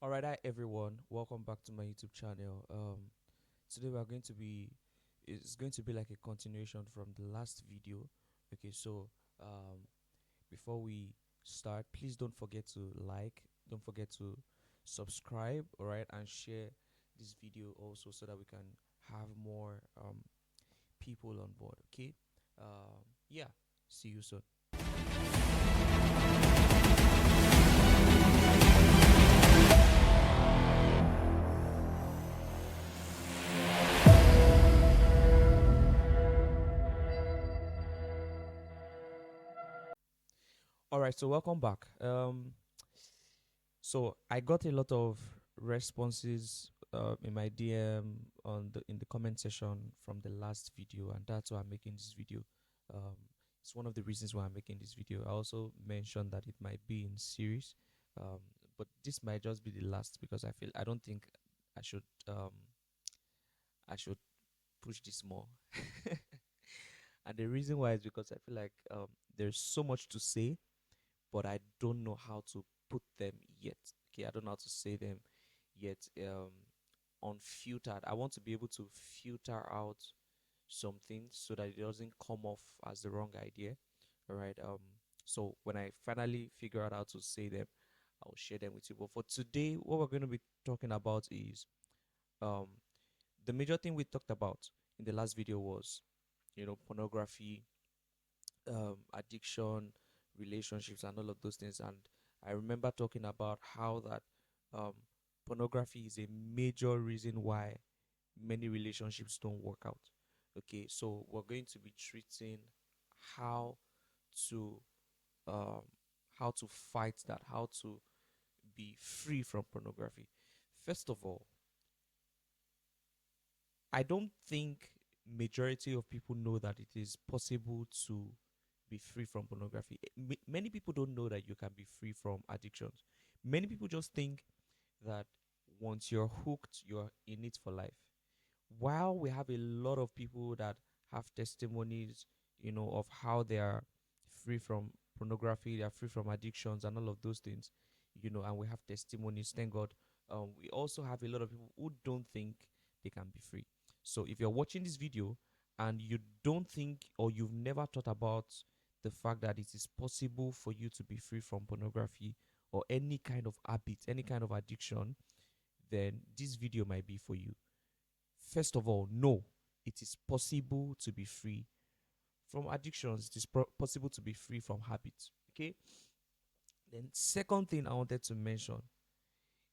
All right, hi everyone. Welcome back to my YouTube channel. Today we are going to be it's going to be like a continuation from the last video. Okay, so um, before we start, please don't forget to like, don't forget to subscribe, all right, and share this video also so that we can have more people on board. Okay, yeah. See you soon. All right, so welcome back. So I got a lot of responses in my DM in the comment section from the last video, and that's why I'm making this video. Um, it's one of the reasons why I'm making this video. I also mentioned that it might be in series, um, but this might just be the last because I don't think I should um, I should push this more. And the reason why is because I feel like there's so much to say, but I don't know how to put them yet. Okay, I don't know how to say them yet. Unfiltered. I want to be able to filter out something so that it doesn't come off as the wrong idea. All right. So when I finally figure out how to say them, I'll share them with you. But for today, what we're going to be talking about is um the major thing we talked about in the last video was pornography, addiction, relationships, and all of those things. And I remember talking about how that um, pornography is a major reason why many relationships don't work out. Okay, so we're going to be treating how to um, how to fight that, how to be free from pornography. First of all, I don't think majority of people know that it is possible to be free from pornography. Many people don't know that you can be free from addictions. Many people just think that once you're hooked, you're in it for life. While we have a lot of people that have testimonies, of how they are free from pornography, they are free from addictions and all of those things, and we have testimonies, thank God. We also have a lot of people who don't think they can be free. So if you're watching this video and you don't think or you've never thought about the fact that it is possible for you to be free from pornography or any kind of habit, any kind of addiction, then this video might be for you. First of all, no, it is possible to be free from addictions. It is possible to be free from habits. Okay. Then, second thing I wanted to mention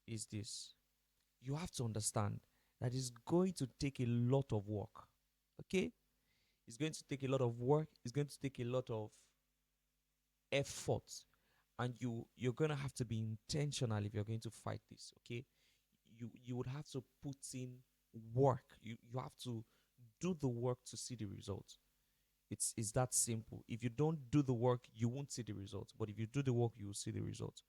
is this: you have to understand that it's going to take a lot of work. Okay, it's going to take a lot of work. It's going to take a lot of effort, and you're gonna have to be intentional if you're going to fight this. Okay, you would have to put in work. You have to do the work to see the results. It's that simple. If you don't do the work, you won't see the results. But if you do the work, you will see the results.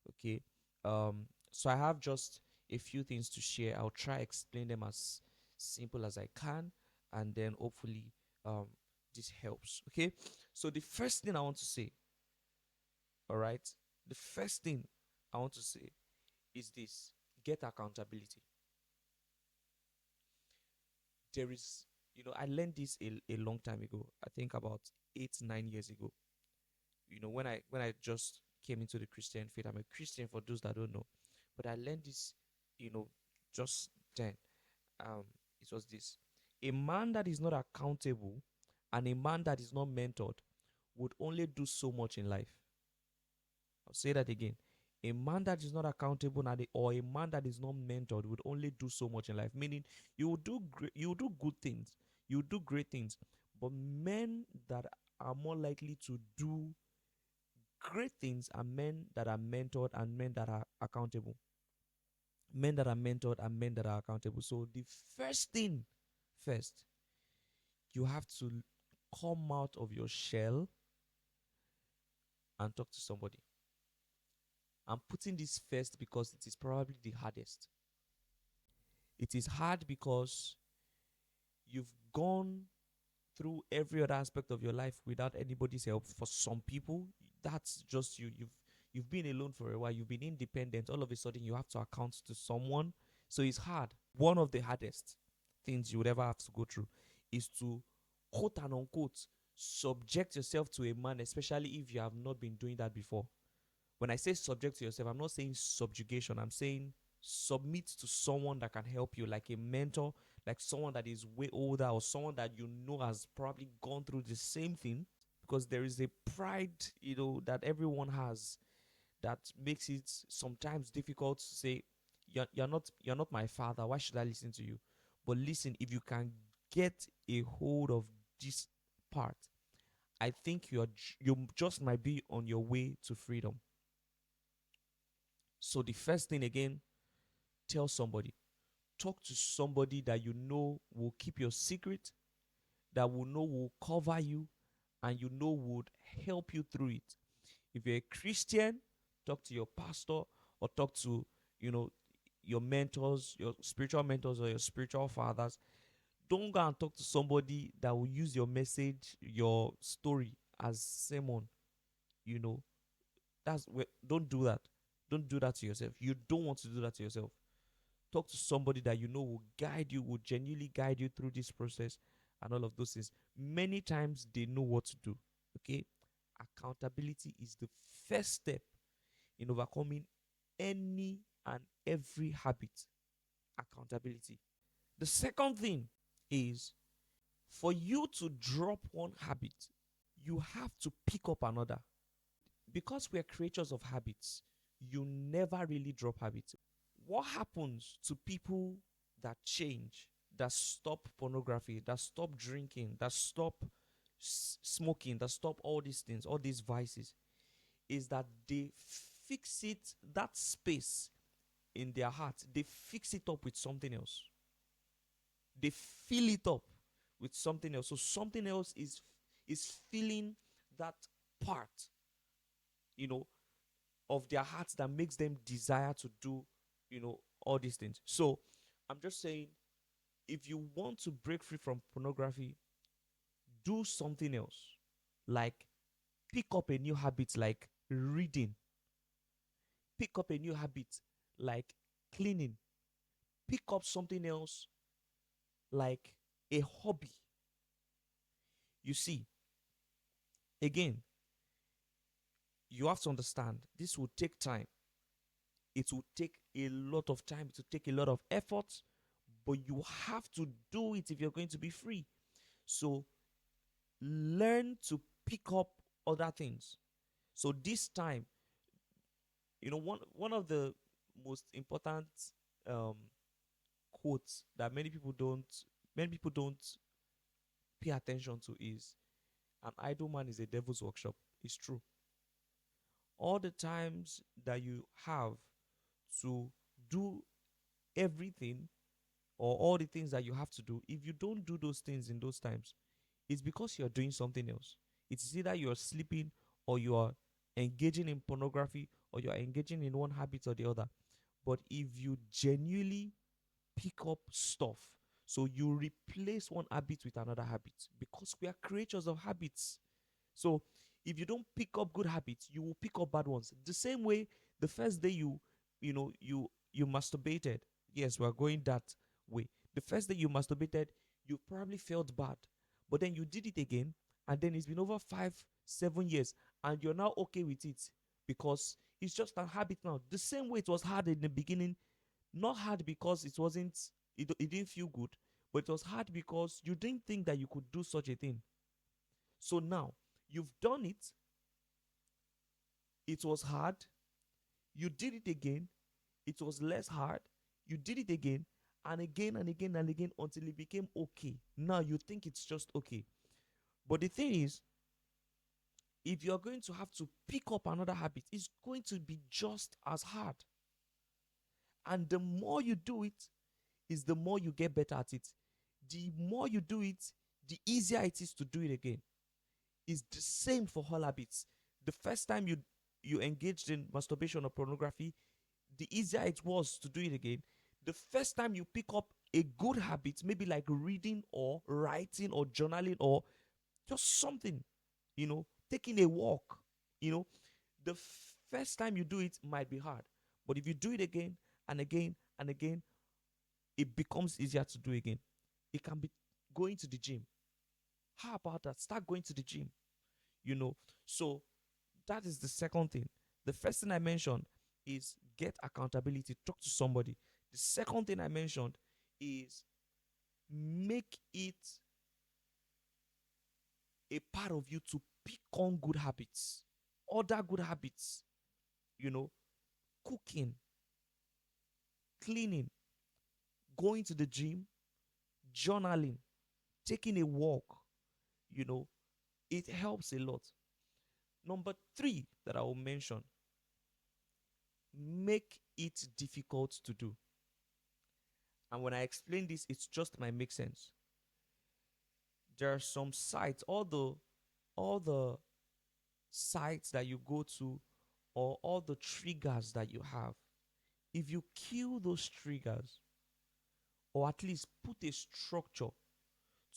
Okay. So I have just a few things to share. I'll try explain them as simple as I can, and then hopefully um this helps. Okay. So the first thing I want to say, all right, the first thing I want to say is this: get accountability. There is, I learned this a long time ago. I think about 8 9 years ago. When I just came into the Christian faith. I'm a Christian for those that don't know, but I learned this, you know, just then. Um, it was this: a man that is not accountable and a man that is not mentored would only do so much in life. I'll say that again. A man that is not accountable or a man that is not mentored would only do so much in life. Meaning, you will do good things, you will do great things, but men that are more likely to do great things are men that are mentored and men that are accountable. Men that are mentored and men that are accountable. So the first thing first, you have to come out of your shell and talk to somebody. I'm putting this first because it is probably the hardest. It is hard because you've gone through every other aspect of your life without anybody's help. For some people, that's just you. You've been alone for a while, you've been independent, all of a sudden you have to account to someone. So it's hard. One of the hardest things you would ever have to go through is to, quote and unquote, subject yourself to a man, especially if you have not been doing that before. When I say subject to yourself, I'm not saying subjugation. I'm saying submit to someone that can help you, like a mentor, like someone that is way older or someone that you know has probably gone through the same thing. Because there is a pride, that everyone has, that makes it sometimes difficult to say, you're not my father. Why should I listen to you? But listen, if you can get a hold of this part, I think you just might be on your way to freedom. So the first thing again, tell somebody. Talk to somebody that you know will keep your secret, that will cover you, and would help you through it. If you're a Christian, talk to your pastor or talk to, you know, your mentors, your spiritual mentors or your spiritual fathers. Don't go and talk to somebody that will use your message, your story as sermon. You know, don't do that. Don't do that to yourself. You don't want to do that to yourself. Talk to somebody that you know will guide you, will genuinely guide you through this process and all of those things. Many times they know what to do. Okay? Accountability is the first step in overcoming any and every habit. Accountability. The second thing is, for you to drop one habit, you have to pick up another. Because we're creatures of habits, you never really drop habits. What happens to people that change, that stop pornography, that stop drinking, that stop smoking, that stop all these things, all these vices, is that they fix it, that space in their heart, they fix it up with something else. They fill it up with something else. So something else is filling that part, you know, of their hearts that makes them desire to do, all these things. So I'm just saying, if you want to break free from pornography, do something else. Like pick up a new habit like reading. Pick up a new habit like cleaning. Pick up something else like a hobby. You see, again, you have to understand this will take time. It will take a lot of time, it will take a lot of effort, but you have to do it if you're going to be free. So learn to pick up other things. So this time, one of the most important um, quotes that many people don't pay attention to is, an idle man is a devil's workshop. It's true. All the times that you have to do everything, or all the things that you have to do, if you don't do those things in those times, it's because you're doing something else. It's either you're sleeping, or you are engaging in pornography, or you're engaging in one habit or the other. But if you genuinely pick up stuff, so you replace one habit with another habit, because we are creatures of habits. So if you don't pick up good habits, you will pick up bad ones. The same way the first day you masturbated. Yes, we are going that way. The first day you masturbated, you probably felt bad. But then you did it again, and then it's been over 5, 7 years, and you're now okay with it because it's just a habit now. The same way it was hard in the beginning, not hard because it didn't feel good, but it was hard because you didn't think that you could do such a thing. So now you've done it. It was hard. You did it again. It was less hard. You did it again and again and again and again until it became okay. Now you think it's just okay. But the thing is, if you're going to have to pick up another habit, it's going to be just as hard. And the more you do it, is the more you get better at it. The more you do it, the easier it is to do it again. It's the same for all habits. The first time you engaged in masturbation or pornography, the easier it was to do it again. The first time you pick up a good habit, maybe like reading or writing or journaling or just something, taking a walk, you know, the First time you do it might be hard, but if you do it again and again and again, it becomes easier to do again. It can be going to the gym. How about that? Start going to the gym, you know. So that is the second thing. The first thing I mentioned is get accountability, talk to somebody. The second thing I mentioned is make it a part of you to pick on good habits, other good habits, you know, cooking, cleaning, going to the gym, journaling, taking a walk, you know, it helps a lot. Number three that I will mention, make it difficult to do. And when I explain this, it just might make sense. There are some sites, all the sites that you go to, or all the triggers that you have, if you kill those triggers, or at least put a structure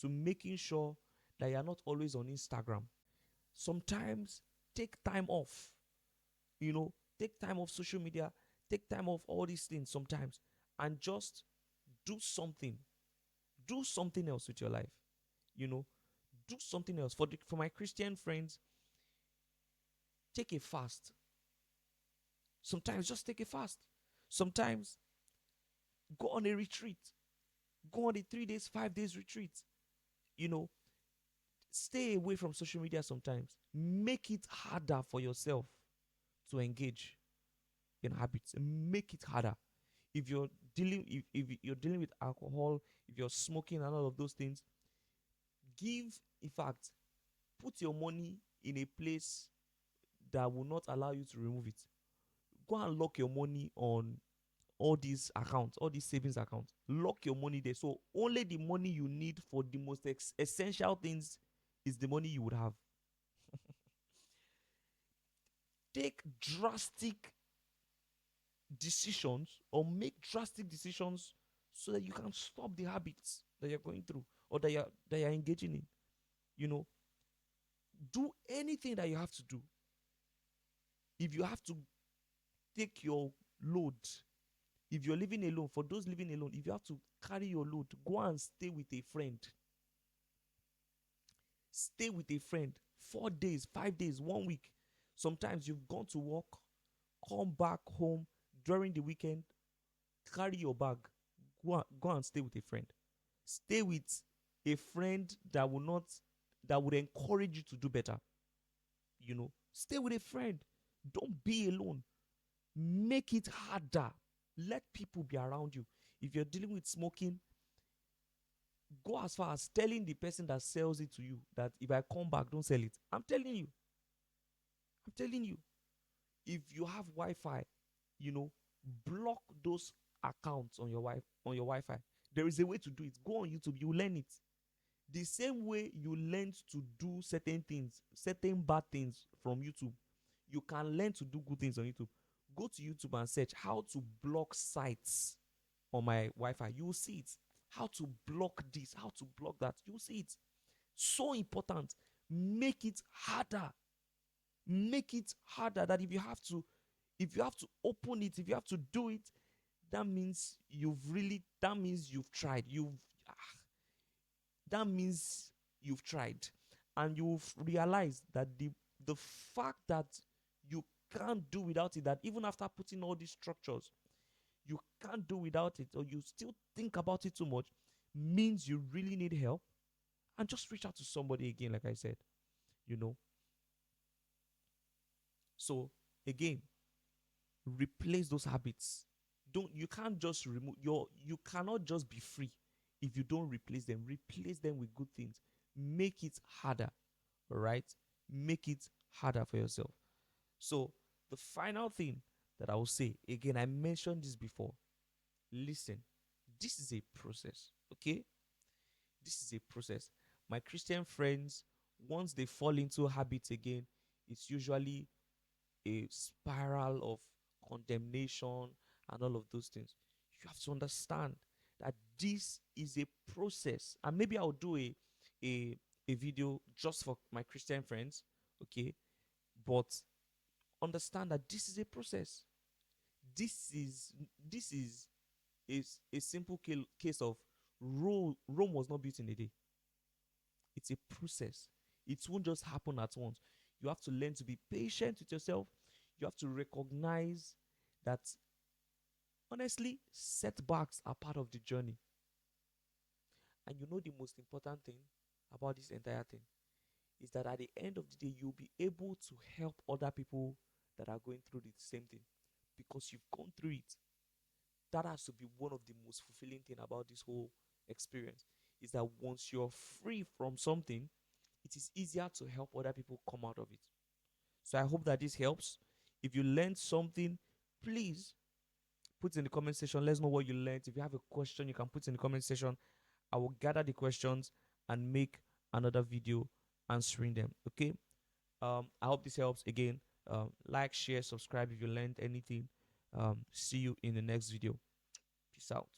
to making sure that you're not always on Instagram. Sometimes take time off, take time off social media, take time off all these things sometimes, and just do something. Do something else with your life. You know, do something else. For my Christian friends, take a fast. Sometimes just take a fast. Sometimes go on a retreat. Go on a 3 days, 5 days retreat. You know, stay away from social media sometimes. Make it harder for yourself to engage in habits. Make it harder. If you're dealing with alcohol, if you're smoking and all of those things, in fact, put your money in a place that will not allow you to remove it. Go and lock your money on all these accounts, all these savings accounts. Lock your money there. So only the money you need for the most essential things is the money you would have. Take drastic decisions, or make drastic decisions, so that you can stop the habits that you're going through, or that you're engaging in. You know, do anything that you have to do. If you have to take your load, if you're living alone, for those living alone, if you have to carry your load, go and stay with a friend. Stay with a friend 4 days, 5 days, 1 week. Sometimes you've gone to work, come back home during the weekend, carry your bag, go and stay with a friend. Stay with a friend that would encourage you to do better. Stay with a friend. Don't be alone. Make it harder. Let people be around you. If you're dealing with smoking, go as far as telling the person that sells it to you that if I come back, don't sell it. I'm telling you. If you have Wi-Fi, block those accounts on your Wi-Fi. There is a way to do it. Go on YouTube, you learn it. The same way you learned to do certain things, certain bad things from YouTube, you can learn to do good things on YouTube. Go to YouTube and search how to block sites on my Wi-Fi. You will see it. How to block this, how to block that. You will see it. So important. Make it harder. Make it harder, that if you have to open it, if you have to do it, that means you've tried. That means you've tried, and you've realized that the fact that you can't do without it, that even after putting all these structures, you can't do without it, or you still think about it too much, means you really need help. And just reach out to somebody again, like I said. you know so again, replace those habits. Don't You can't just remove you cannot just be free if you don't replace them. Replace them with good things. Make it harder. All right, make it harder for yourself. So the final thing that I will say, again, I mentioned this before. Listen, this is a process. Okay, this is a process. My Christian friends, once they fall into habits again, it's usually a spiral of condemnation and all of those things. You have to understand that this is a process. And maybe I'll do a video just for my Christian friends, okay? But understand that this is a process. This is a simple case of Rome was not built in a day. It's a process. It won't just happen at once. You have to learn to be patient with yourself. You have to recognize that, honestly, setbacks are part of the journey. And you know, the most important thing about this entire thing is that at the end of the day, you'll be able to help other people that are going through the same thing because you've gone through it. That has to be one of the most fulfilling thing about this whole experience, is that once you're free from something, it is easier to help other people come out of it. So I hope that this helps. If you learned something, please put in the comment section. Let's know what you learned. If you have a question, you can put in the comment section. I will gather the questions and make another video answering them. Okay. I hope this helps. Again, like, share, subscribe if you learned anything. See you in the next video. Peace out.